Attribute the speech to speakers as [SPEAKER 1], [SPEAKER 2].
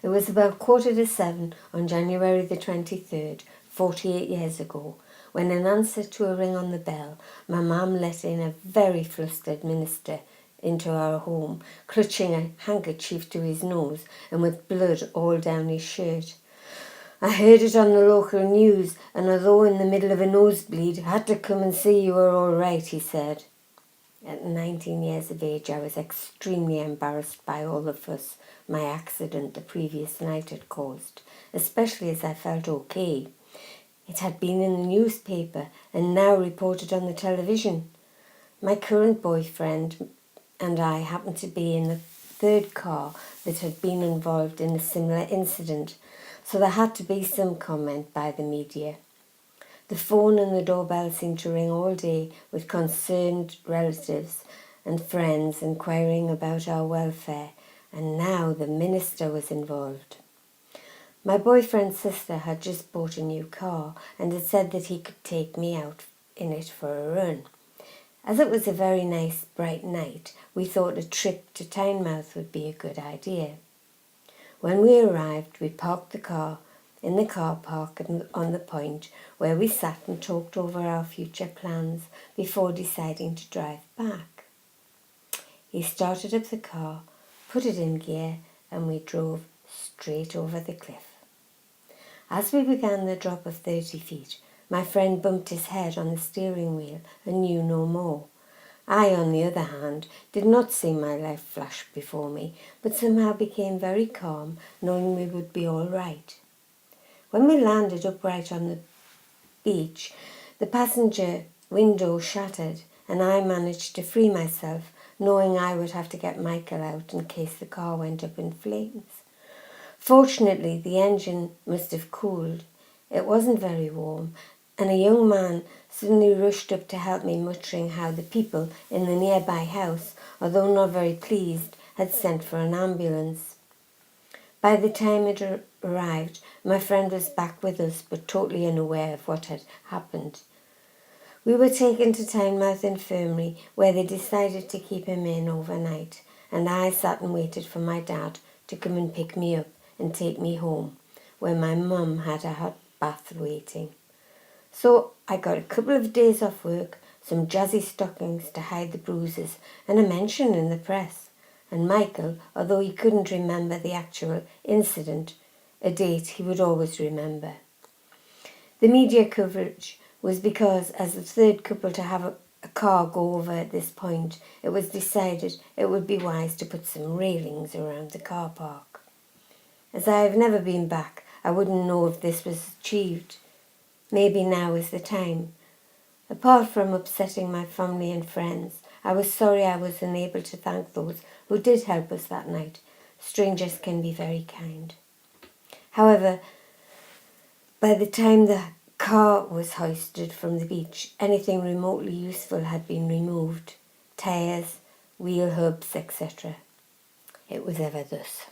[SPEAKER 1] It was about 7:15 on January the 23rd, 48 years ago, when in answer to a ring on the bell, my mum let in a very flustered minister into our home, clutching a handkerchief to his nose and with blood all down his shirt. I heard it on the local news, and although in the middle of a nosebleed, I had to come and see you were all right, he said. At 19 years of age, I was extremely embarrassed by all the fuss my accident the previous night had caused, especially as I felt okay. It had been in the newspaper and now reported on the television. My current boyfriend and I happened to be in the third car that had been involved in a similar incident, so there had to be some comment by the media. The phone and the doorbell seemed to ring all day with concerned relatives and friends inquiring about our welfare, and now the minister was involved. My boyfriend's sister had just bought a new car and had said that he could take me out in it for a run. As it was a very nice, bright night, we thought a trip to Tynemouth would be a good idea. When we arrived, we parked the car in the car park on the point where we sat and talked over our future plans before deciding to drive back. He started up the car, put it in gear, and we drove straight over the cliff. As we began the drop of 30 feet, my friend bumped his head on the steering wheel and knew no more. I, on the other hand, did not see my life flash before me, but somehow became very calm, knowing we would be all right. When we landed upright on the beach, the passenger window shattered, and I managed to free myself, knowing I would have to get Michael out in case the car went up in flames. Fortunately, the engine must have cooled. It wasn't very warm, and a young man suddenly rushed up to help me, muttering how the people in the nearby house, although not very pleased, had sent for an ambulance. By the time it arrived, my friend was back with us, but totally unaware of what had happened. We were taken to Tynemouth Infirmary, where they decided to keep him in overnight, and I sat and waited for my dad to come and pick me up and take me home, where my mum had a hot bath waiting. So I got a couple of days off work, some jazzy stockings to hide the bruises, and a mention in the press. And Michael, although he couldn't remember the actual incident, a date he would always remember. The media coverage was because, as the third couple to have a car go over at this point, it was decided it would be wise to put some railings around the car park. As I have never been back, I wouldn't know if this was achieved. Maybe now is the time. Apart from upsetting my family and friends, I was sorry I was unable to thank those who did help us that night. Strangers can be very kind. However, by the time the car was hoisted from the beach, anything remotely useful had been removed. Tyres, wheel hubs, etc. It was ever thus.